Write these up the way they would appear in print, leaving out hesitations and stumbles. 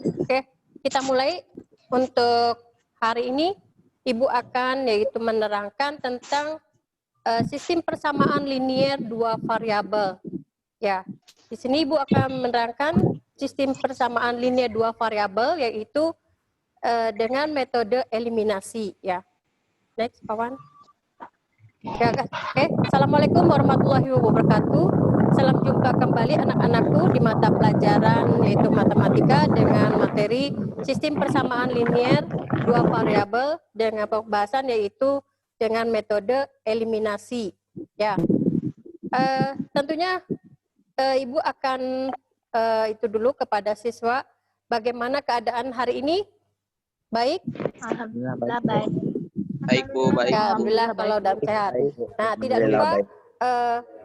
Oke, kita mulai. Untuk hari ini, Ibu akan yaitu menerangkan tentang sistem persamaan linier dua variabel. Ya, di sini Ibu akan menerangkan sistem persamaan linier dua variabel, yaitu dengan metode eliminasi. Ya, next, kawan. Ya, oke. Assalamualaikum warahmatullahi wabarakatuh. Salam jumpa kembali anak-anakku di mata pelajaran yaitu matematika dengan materi sistem persamaan linier dua variabel dengan pembahasan yaitu dengan metode eliminasi. Ya, tentunya Ibu akan itu dulu kepada siswa. Bagaimana keadaan hari ini? Baik? Alhamdulillah baik. Baik Bu, baik. Ya, alhamdulillah kalau dan sehat. Nah, tidak lupa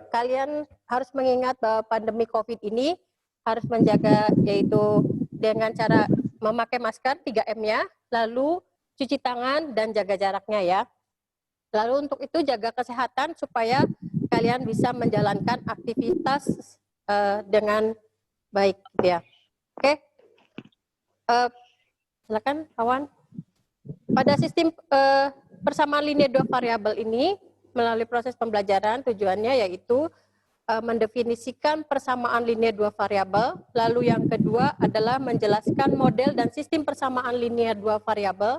kalian harus mengingat bahwa pandemi COVID ini harus menjaga yaitu dengan cara memakai masker 3M-nya, lalu cuci tangan dan jaga jaraknya ya. Lalu untuk itu jaga kesehatan supaya kalian bisa menjalankan aktivitas dengan baik gitu ya. Oke. Silakan kawan. Pada sistem persamaan linier dua variabel ini, melalui proses pembelajaran tujuannya yaitu mendefinisikan persamaan linier dua variabel, lalu yang kedua adalah menjelaskan model dan sistem persamaan linier dua variabel,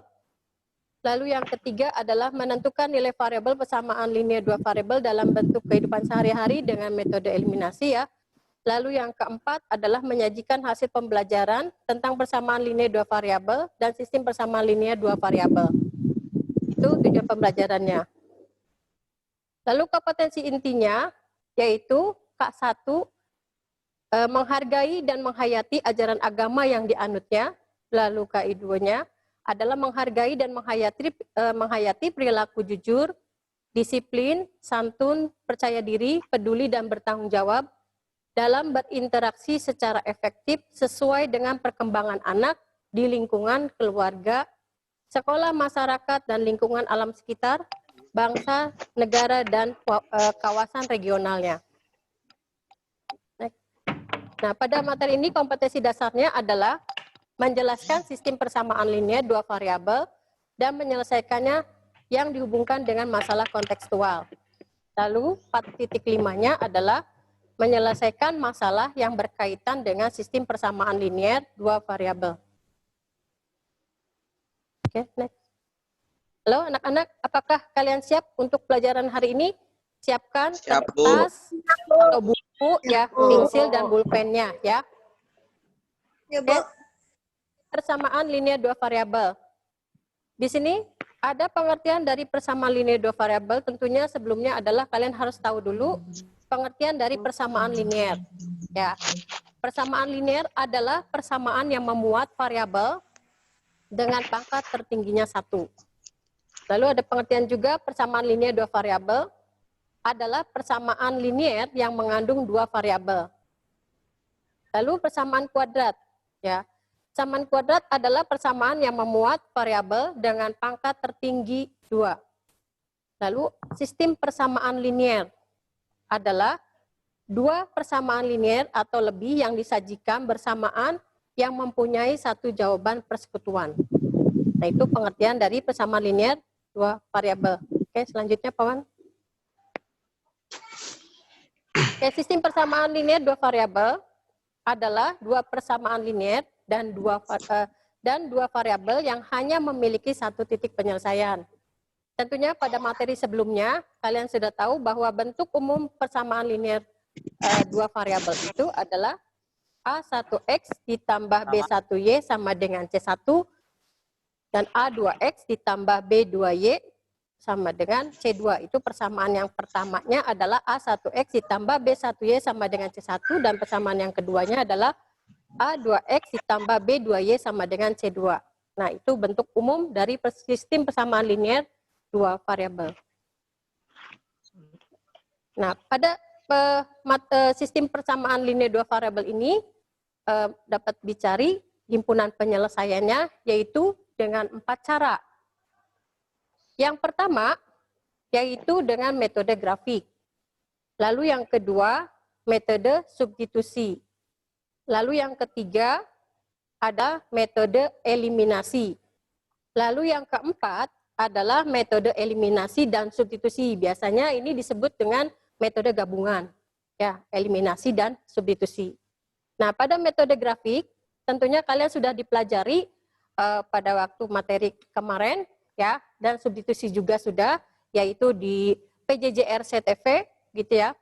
lalu yang ketiga adalah menentukan nilai variabel persamaan linier dua variabel dalam bentuk kehidupan sehari-hari dengan metode eliminasi ya. Lalu yang keempat adalah menyajikan hasil pembelajaran tentang persamaan linier dua variabel dan sistem persamaan linier dua variabel. Itu tujuan pembelajarannya. Lalu kompetensi intinya yaitu K1, menghargai dan menghayati ajaran agama yang dianutnya. Lalu K2-nya adalah menghargai dan menghayati perilaku jujur, disiplin, santun, percaya diri, peduli dan bertanggung jawab dalam berinteraksi secara efektif sesuai dengan perkembangan anak di lingkungan keluarga, sekolah, masyarakat, dan lingkungan alam sekitar, bangsa, negara, dan kawasan regionalnya. Nah, pada materi ini kompetensi dasarnya adalah menjelaskan sistem persamaan linier dua variabel dan menyelesaikannya yang dihubungkan dengan masalah kontekstual. Lalu 4.5-nya adalah menyelesaikan masalah yang berkaitan dengan sistem persamaan linier dua variabel. Oke, next. Halo anak-anak, apakah kalian siap untuk pelajaran hari ini? Siapkan kertas atau buku ya, pensil dan pulpennya ya. Ya, Bu. Persamaan linier dua variabel. Di sini ada pengertian dari persamaan linier dua variabel. Tentunya sebelumnya adalah kalian harus tahu dulu pengertian dari persamaan linier. Ya, persamaan linier adalah persamaan yang memuat variabel dengan pangkat tertingginya 1. Lalu ada pengertian juga persamaan linier dua variabel adalah persamaan linier yang mengandung dua variabel. Lalu persamaan kuadrat, ya. Persamaan kuadrat adalah persamaan yang memuat variabel dengan pangkat tertinggi 2. Lalu sistem persamaan linier adalah dua persamaan linier atau lebih yang disajikan bersamaan yang mempunyai satu jawaban persekutuan. Nah, itu pengertian dari persamaan linier dua variabel. Oke, selanjutnya Pawan. Oke, sistem persamaan linier dua variabel adalah dua persamaan linier dan dua variabel yang hanya memiliki satu titik penyelesaian. Tentunya pada materi sebelumnya, kalian sudah tahu bahwa bentuk umum persamaan linier dua variabel itu adalah A1X ditambah B1Y sama dengan C1, dan A2X ditambah B2Y sama dengan C2. Itu persamaan yang pertamanya adalah A1X ditambah B1Y sama dengan C1, dan persamaan yang keduanya adalah A2X ditambah B2Y sama dengan C2. Nah, itu bentuk umum dari sistem persamaan linier dua variabel. Nah, pada sistem persamaan linier dua variabel ini dapat dicari himpunan penyelesaiannya yaitu dengan 4 cara. Yang pertama yaitu dengan metode grafik. Lalu yang kedua metode substitusi. Lalu yang ketiga ada metode eliminasi. Lalu yang keempat adalah metode eliminasi dan substitusi. Biasanya ini disebut dengan metode gabungan, ya, eliminasi dan substitusi. Nah, pada metode grafik tentunya kalian sudah dipelajari pada waktu materi kemarin, ya, dan substitusi juga sudah, yaitu di PJJR CTV, gitu ya.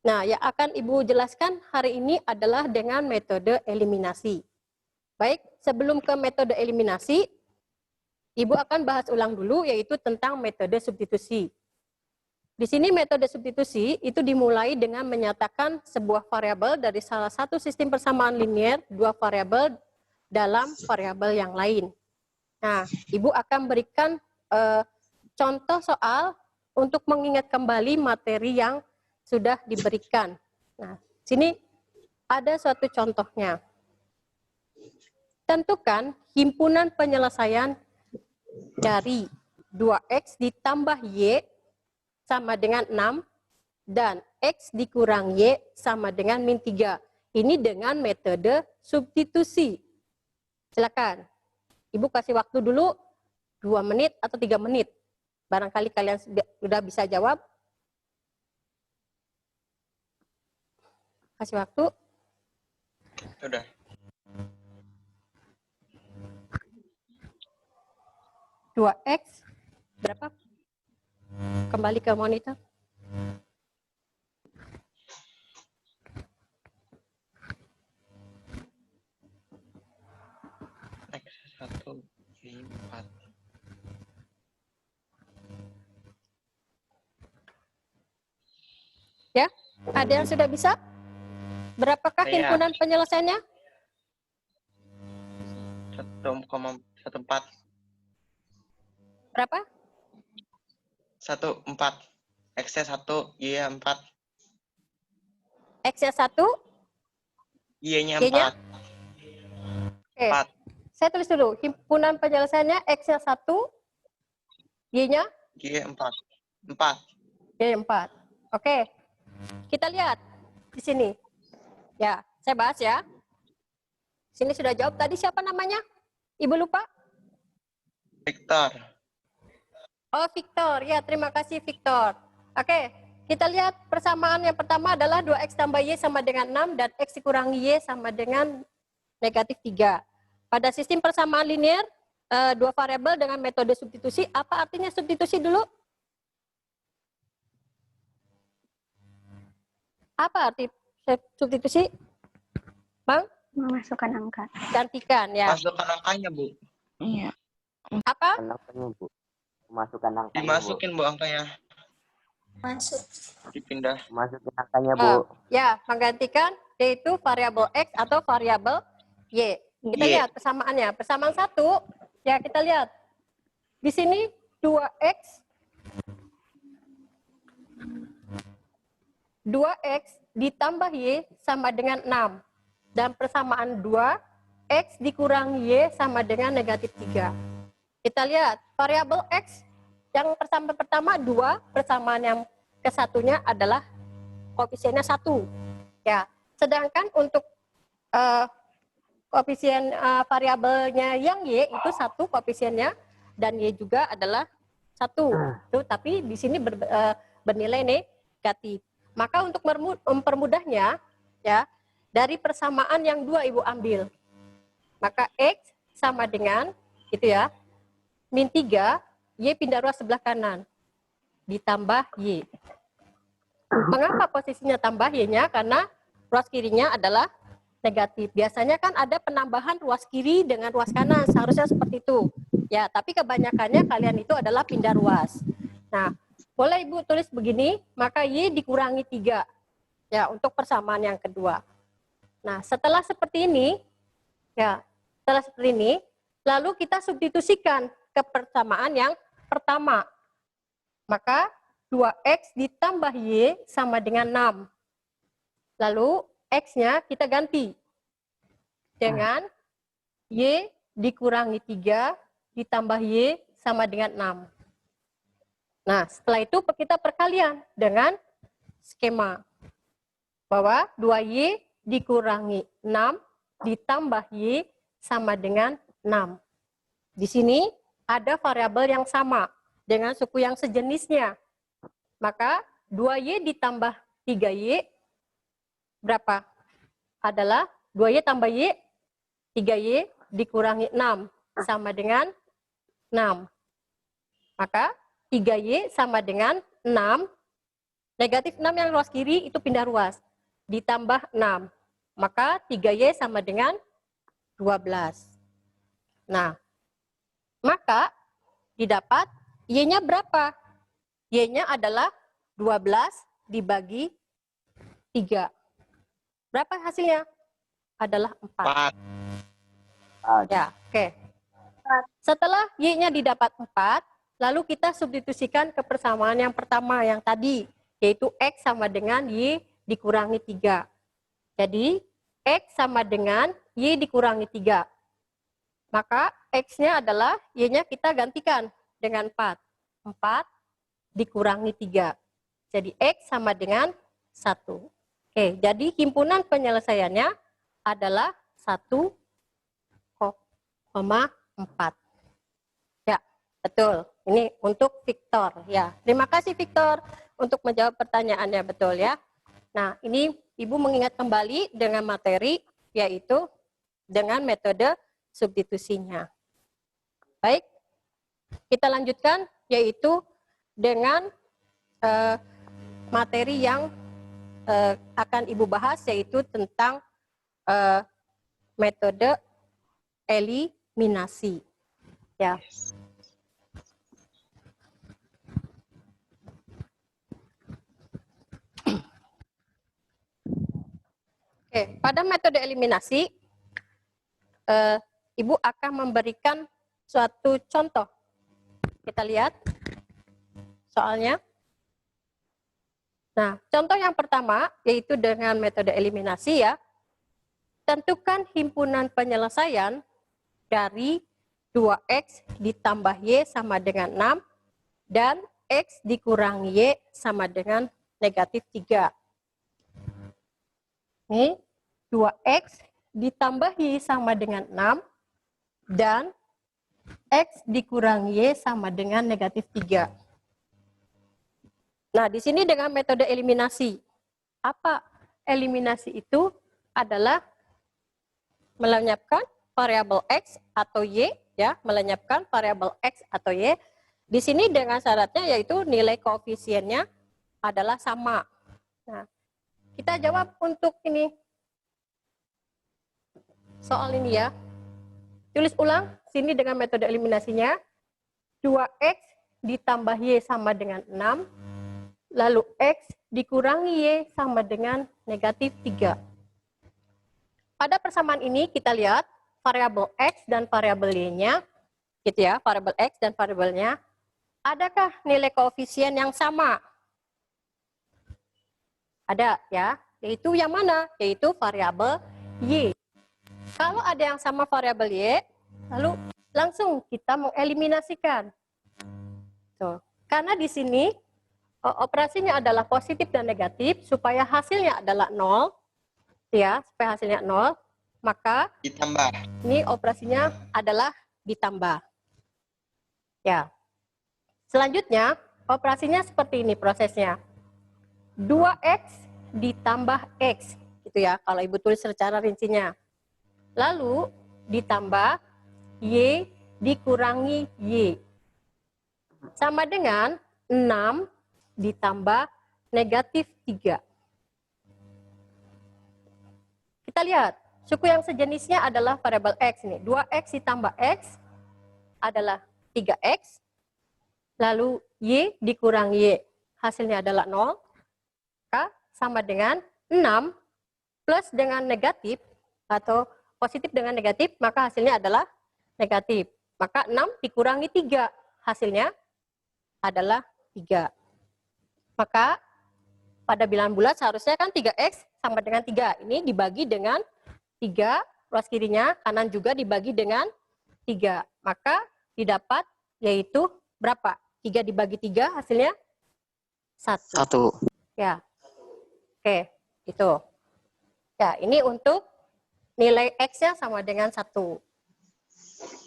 Nah, yang akan Ibu jelaskan hari ini adalah dengan metode eliminasi. Baik, sebelum ke metode eliminasi, Ibu akan bahas ulang dulu, yaitu tentang metode substitusi. Di sini metode substitusi itu dimulai dengan menyatakan sebuah variabel dari salah satu sistem persamaan linier, dua variabel dalam variabel yang lain. Nah, Ibu akan berikan contoh soal untuk mengingat kembali materi yang sudah diberikan. Nah, sini ada suatu contohnya. Tentukan himpunan penyelesaian dari 2x ditambah y sama dengan 6 dan x dikurang y sama dengan min 3. Ini dengan metode substitusi. Silakan. Ibu kasih waktu dulu 2 menit atau 3 menit. Barangkali kalian sudah bisa jawab. Kasih waktu. Sudah. Dua X berapa? Kembali ke monitor. X 1 Y 4. Ya, ada yang sudah bisa? Berapakah Saya. himpunan penyelesaiannya? 1,14. Berapa? 1,4. X-nya 1, Y-nya 4. X-nya 1, Y-nya Y-nya? 4. Oke. 4. Saya tulis dulu. Himpunan penyelesaiannya X-nya 1, Y-nya? Y 4. 4. Y 4. Oke. Kita lihat di sini. Ya, saya bahas ya. Sini sudah jawab tadi, siapa namanya? Ibu lupa? Victor. Oh, Victor. Ya, terima kasih Victor. Oke, kita lihat persamaan yang pertama adalah 2x tambah y sama dengan 6 dan x dikurangi y sama dengan negatif 3. Pada sistem persamaan linear, dua variabel dengan metode substitusi, apa artinya substitusi dulu? Apa arti substitusi? Bang? Memasukkan angka. Gantikan, ya. Masukkan angkanya, Bu. Iya. Apa? Angkanya, Bu. Masukkan angkanya, Dimasukin, Bu, angkanya. Masuk. Dipindah. Bu. Masukin angkanya, Bu. Ya, menggantikan yaitu variabel x atau variabel y. Kita Y. lihat persamaannya. Persamaan 1, ya kita lihat. Di sini 2x ditambah y sama dengan 6. Dan persamaan 2, x dikurang y sama dengan negatif 3. Kita lihat, variabel x yang persamaan pertama 2, persamaan yang kesatunya adalah koefisiennya 1. Ya, sedangkan untuk koefisien variabelnya yang y itu 1 koefisiennya, dan y juga adalah 1. Tuh, tapi di sini bernilai negatif. Maka untuk mempermudahnya, ya, dari persamaan yang 2 Ibu ambil. Maka x sama dengan, itu ya, min 3, y pindah ruas sebelah kanan. Ditambah y. Mengapa posisinya tambah y-nya? Karena ruas kirinya adalah negatif. Biasanya kan ada penambahan ruas kiri dengan ruas kanan. Seharusnya seperti itu. Ya, tapi kebanyakannya kalian itu adalah pindah ruas. Nah, boleh Ibu tulis begini, maka y dikurangi 3. Ya, untuk persamaan yang kedua. Nah, setelah seperti ini, ya, setelah seperti ini, lalu kita substitusikan ke persamaan yang pertama. Maka 2x ditambah y sama dengan 6. Lalu x-nya kita ganti dengan y dikurangi 3 ditambah y sama dengan 6. Nah, setelah itu kita perkalian dengan skema bahwa 2y dikurangi 6 ditambah y sama dengan 6. Di sini ada variabel yang sama dengan suku yang sejenisnya. Maka 2Y ditambah 3Y berapa? Adalah 2Y tambah Y, 3Y dikurangi 6 sama dengan 6. Maka 3Y sama dengan 6, negatif 6 yang ruas kiri itu pindah ruas, ditambah 6. Maka 3Y sama dengan 12. Nah, maka didapat Y-nya berapa? Y-nya adalah 12 dibagi 3. Berapa hasilnya? Adalah 4. 4. Ya, oke. Setelah Y-nya didapat 4, lalu kita substitusikan ke persamaan yang pertama yang tadi, yaitu X sama dengan Y dikurangi 3. Jadi, X sama dengan Y dikurangi 3. Maka X-nya adalah, Y-nya kita gantikan dengan 4. 4 dikurangi 3. Jadi, X sama dengan 1. Oke, jadi himpunan penyelesaiannya adalah 1,4. Ya, betul. Ini untuk Victor. Ya, terima kasih Victor untuk menjawab pertanyaannya, betul ya. Nah, ini Ibu mengingat kembali dengan materi, yaitu dengan metode substitusinya. Baik, kita lanjutkan, yaitu dengan materi yang akan Ibu bahas, yaitu tentang metode eliminasi. Ya. Oke, pada metode eliminasi, Ibu akan memberikan suatu contoh. Kita lihat soalnya. Nah, contoh yang pertama yaitu dengan metode eliminasi ya. Tentukan himpunan penyelesaian dari 2X ditambah Y sama dengan 6 dan X dikurangi Y sama dengan negatif 3. Ini 2X ditambah Y sama dengan 6 dan X dikurangi Y sama dengan negatif 3. Nah, di sini dengan metode eliminasi. Apa eliminasi itu? Adalah melenyapkan variabel X atau Y, ya, melenyapkan variabel X atau Y. Di sini dengan syaratnya yaitu nilai koefisiennya adalah sama. Nah, kita jawab untuk ini. Soal ini ya. Tulis ulang, sini dengan metode eliminasinya. 2X ditambah Y sama dengan 6. Lalu X dikurangi Y sama dengan negatif 3. Pada persamaan ini kita lihat variabel X dan variabel Y-nya, gitu ya, variabel X dan variabelnya. Adakah nilai koefisien yang sama? Ada ya, yaitu yang mana? Yaitu variabel Y. Kalau ada yang sama variabel Y, lalu langsung kita mengeliminasikan. Tuh. Karena di sini operasinya adalah positif dan negatif, supaya hasilnya adalah 0, ya, supaya hasilnya 0, maka Ditambah. ini operasinya adalah ditambah. Ya. Selanjutnya, operasinya seperti ini prosesnya. 2X ditambah X, gitu ya, kalau Ibu tulis secara rincinya. Lalu ditambah Y dikurangi Y. Sama dengan 6 ditambah negatif 3. Kita lihat, suku yang sejenisnya adalah variabel X ini. 2X ditambah X adalah 3X, lalu Y dikurangi Y. Hasilnya adalah 0, maka sama dengan 6 plus dengan negatif, atau positif dengan negatif, maka hasilnya adalah negatif. Maka 6 dikurangi 3, hasilnya adalah 3. Maka pada bilangan bulat seharusnya kan 3X sama dengan 3. Ini dibagi dengan 3, ruas kirinya, kanan juga dibagi dengan 3. Maka didapat yaitu berapa? 3 dibagi 3 hasilnya 1. 1. Ya. Oke, itu. Ya, ini untuk nilai X-nya sama dengan 1.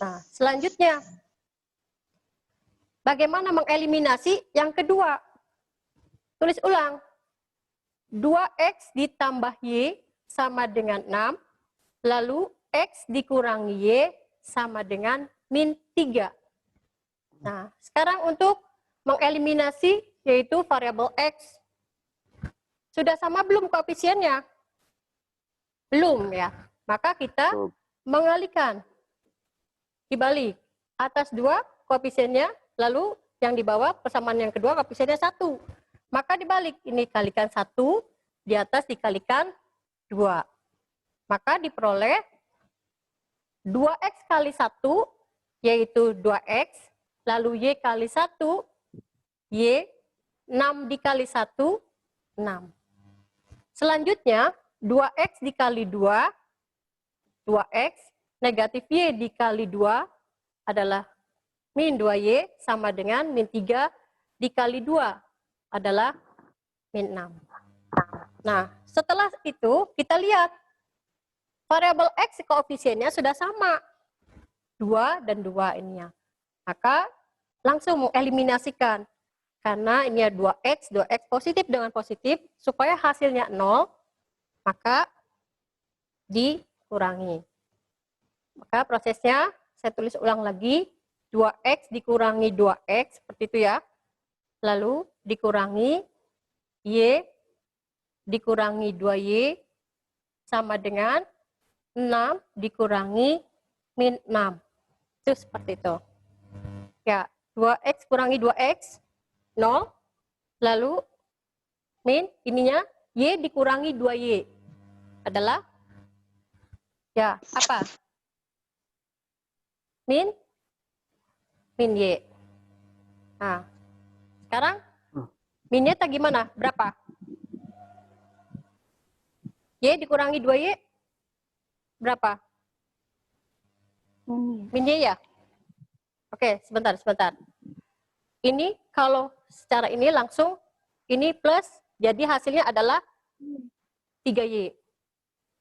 Nah, selanjutnya, bagaimana mengeliminasi yang kedua? Tulis ulang. 2X ditambah Y sama dengan 6, lalu X dikurangi Y sama dengan min 3. Nah, sekarang untuk mengeliminasi yaitu variabel X. Sudah sama belum koefisiennya? Belum ya. Maka kita mengalihkan. Dibalik. Atas 2 koefisiennya, lalu yang di bawah persamaan yang kedua koefisiennya 1. Maka dibalik. Ini kalikan 1, di atas dikalikan 2. Maka diperoleh 2X kali 1, yaitu 2X, lalu Y kali 1, Y, 6 dikali 1, 6. Selanjutnya, 2X dikali 2, 2X, negatif Y dikali 2 adalah min 2Y sama dengan min 3 dikali 2 adalah min 6. Nah, setelah itu kita lihat variabel X koefisiennya sudah sama. 2 dan 2 ininya. Maka langsung mengeliminasikan. Karena ini 2X positif dengan positif, supaya hasilnya 0, maka dikurangi. Maka prosesnya, saya tulis ulang lagi, 2X dikurangi 2X, seperti itu ya. Lalu dikurangi Y, dikurangi 2Y, sama dengan 6 dikurangi min 6. Itu seperti itu. Ya, 2X kurangi 2X, 0. Lalu min ininya Y dikurangi 2Y adalah ya apa? Min Y. Nah, sekarang minnya tak gimana? Berapa? Y dikurangi 2Y berapa? Min Y ya? Oke, sebentar. Ini kalau secara ini langsung ini plus, jadi hasilnya adalah 3Y.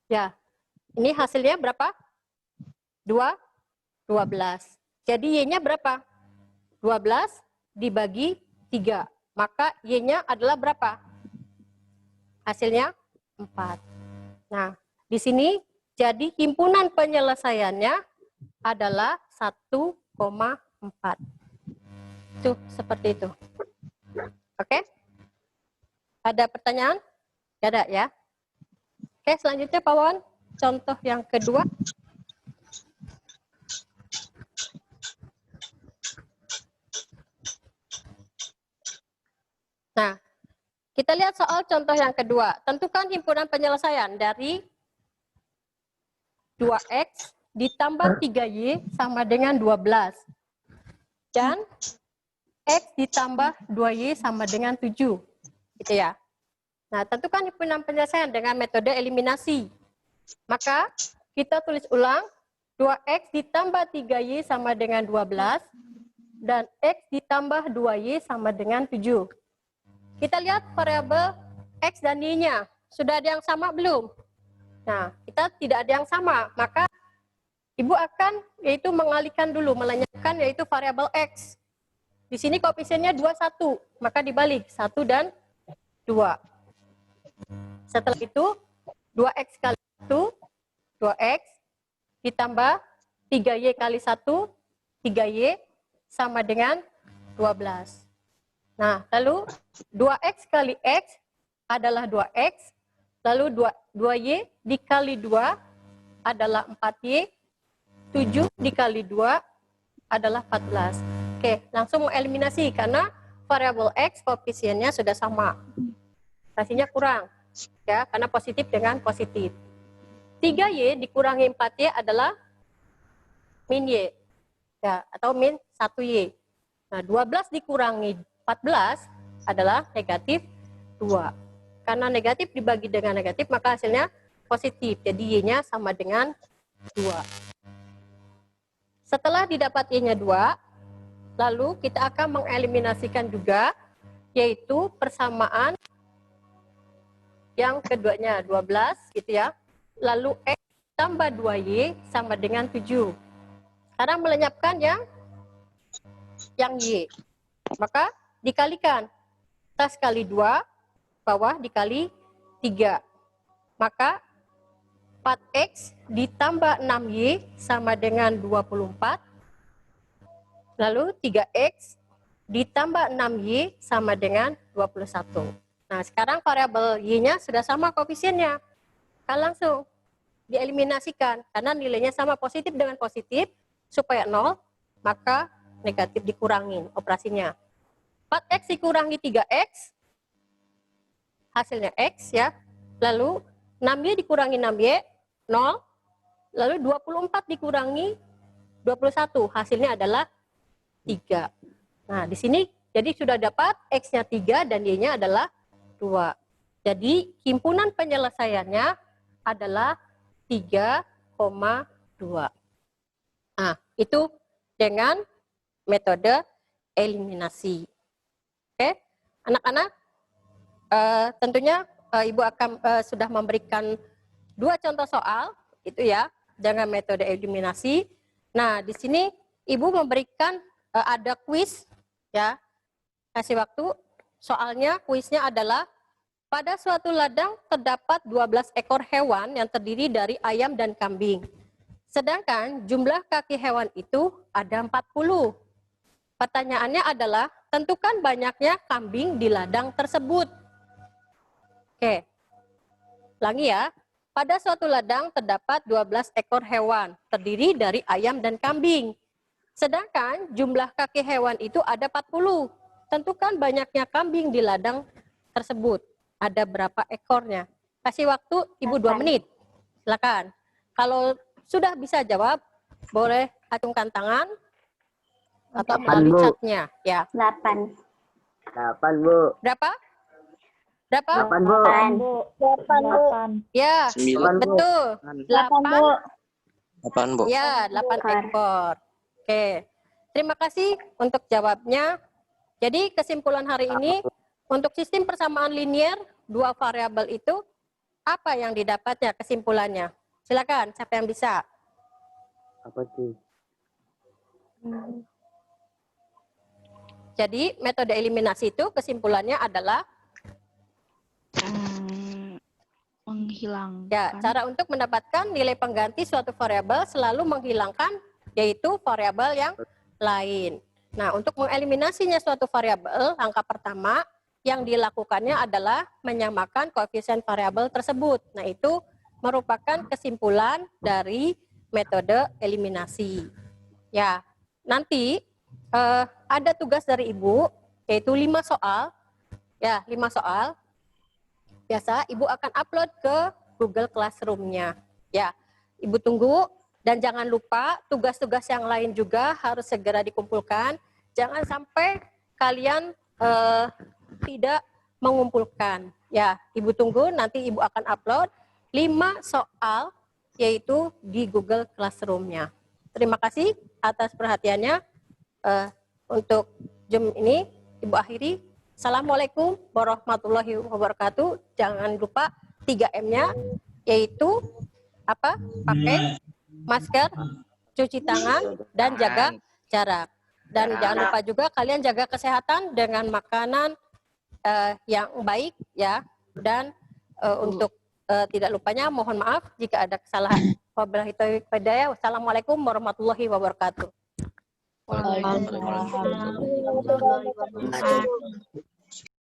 Ya, ini hasilnya berapa? 12. Jadi Y-nya berapa? 12 dibagi 3. Maka Y-nya adalah berapa? Hasilnya 4. Nah, di sini jadi himpunan penyelesaiannya adalah 1,4. Tuh, seperti itu. Oke? Ada pertanyaan? Tidak ada ya? Oke, selanjutnya Pak Wawan, contoh yang kedua. Nah, kita lihat soal contoh yang kedua. Tentukan himpunan penyelesaian dari 2X ditambah 3Y sama dengan 12. Dan X ditambah 2Y sama dengan 7. Gitu ya. Nah, tentukan himpunan penyelesaian dengan metode eliminasi. Maka, kita tulis ulang, 2X ditambah 3Y sama dengan 12, dan X ditambah 2Y sama dengan 7. Kita lihat variabel X dan Y-nya. Sudah ada yang sama belum? Nah, kita tidak ada yang sama. Maka, Ibu akan yaitu mengalihkan dulu, melenyapkan yaitu variabel X. Di sini koefisiennya 2, 1. Maka dibalik, 1 dan 2. Setelah itu, 2X kali 1, 2X, ditambah 3Y kali 1, 3Y, sama dengan 12. Nah, lalu 2X kali X adalah 2X, lalu 2Y dikali 2 adalah 4Y, 7 dikali 2 adalah 14. Oke, langsung mengeliminasi karena variabel X koefisiennya sudah sama. Hasilnya kurang, ya, karena positif dengan positif. 3Y dikurangi 4Y adalah min Y, ya, atau min 1Y. Nah, 12 dikurangi 14 adalah negatif 2. Karena negatif dibagi dengan negatif, maka hasilnya positif. Jadi Y-nya sama dengan 2. Setelah didapat Y-nya 2, lalu kita akan mengeliminasikan juga, yaitu persamaan yang keduanya, 12 gitu ya. Lalu X tambah 2Y sama dengan 7. Cara melenyapkan yang Y. Maka dikalikan. Atas kali 2, bawah dikali 3. Maka 4X ditambah 6Y sama dengan 24. Lalu 3X ditambah 6Y sama dengan 21. Nah, sekarang variabel Y-nya sudah sama koefisiennya. Langsung dieliminasikan. Karena nilainya sama positif dengan positif, supaya 0, maka negatif dikurangin operasinya. 4X dikurangi 3X, hasilnya X ya. Lalu 6Y dikurangi 6Y, 0. Lalu 24 dikurangi 21, hasilnya adalah 3. Nah, di sini jadi sudah dapat X-nya 3 dan Y-nya adalah 2. Jadi himpunan penyelesaiannya adalah 3,2. Nah, itu dengan metode eliminasi. Oke, anak-anak, tentunya Ibu akan sudah memberikan 2 contoh soal, itu ya, dengan metode eliminasi. Nah, di sini Ibu memberikan ada kuis, ya, kasih waktu. Soalnya, kuisnya adalah, pada suatu ladang terdapat 12 ekor hewan yang terdiri dari ayam dan kambing. Sedangkan jumlah kaki hewan itu ada 40. Pertanyaannya adalah, tentukan banyaknya kambing di ladang tersebut. Oke, ulangi ya. Pada suatu ladang terdapat 12 ekor hewan, terdiri dari ayam dan kambing. Sedangkan jumlah kaki hewan itu ada 40. Tentukan banyaknya kambing di ladang tersebut. Ada berapa ekornya? Kasih waktu Ibu 2 menit. Silakan. Kalau sudah bisa jawab, boleh acungkan tangan atau melalui chatnya. Ya. 8. 8, Bu. Berapa? Berapa? 8, Bu. 8. Ya, 9, Bu. betul. 8. 8, Bu. Ya, 8 ekor. Oke. Terima kasih untuk jawabnya. Jadi kesimpulan hari ini, untuk sistem persamaan linier 2 variabel itu, apa yang didapatnya kesimpulannya? Silakan, siapa yang bisa? Apa tuh? Jadi metode eliminasi itu kesimpulannya adalah Menghilangkan. ya, cara untuk mendapatkan nilai pengganti suatu variabel selalu menghilangkan yaitu variabel yang lain. Nah, untuk mengeliminasinya suatu variabel, langkah pertama yang dilakukannya adalah menyamakan koefisien variabel tersebut. Nah, itu merupakan kesimpulan dari metode eliminasi. Ya, nanti ada tugas dari Ibu, yaitu 5 soal. Ya, 5 soal. Biasa Ibu akan upload ke Google Classroom-nya. Ya, Ibu tunggu dan jangan lupa tugas-tugas yang lain juga harus segera dikumpulkan. Jangan sampai kalian tidak mengumpulkan. Ya, Ibu tunggu, nanti Ibu akan upload 5 soal yaitu di Google Classroom-nya. Terima kasih atas perhatiannya. Untuk jam ini Ibu akhiri. Assalamualaikum warahmatullahi wabarakatuh. Jangan lupa 3M-nya yaitu apa? Pakai masker, cuci tangan, dan jaga jarak. Dan jangan lupa juga kalian jaga kesehatan dengan makanan yang baik ya. Dan untuk tidak lupanya mohon maaf jika ada kesalahan. Wabillahi taufiq wal hidayah. Wassalamualaikum warahmatullahi wabarakatuh. Waalaikumsalam warahmatullahi wabarakatuh.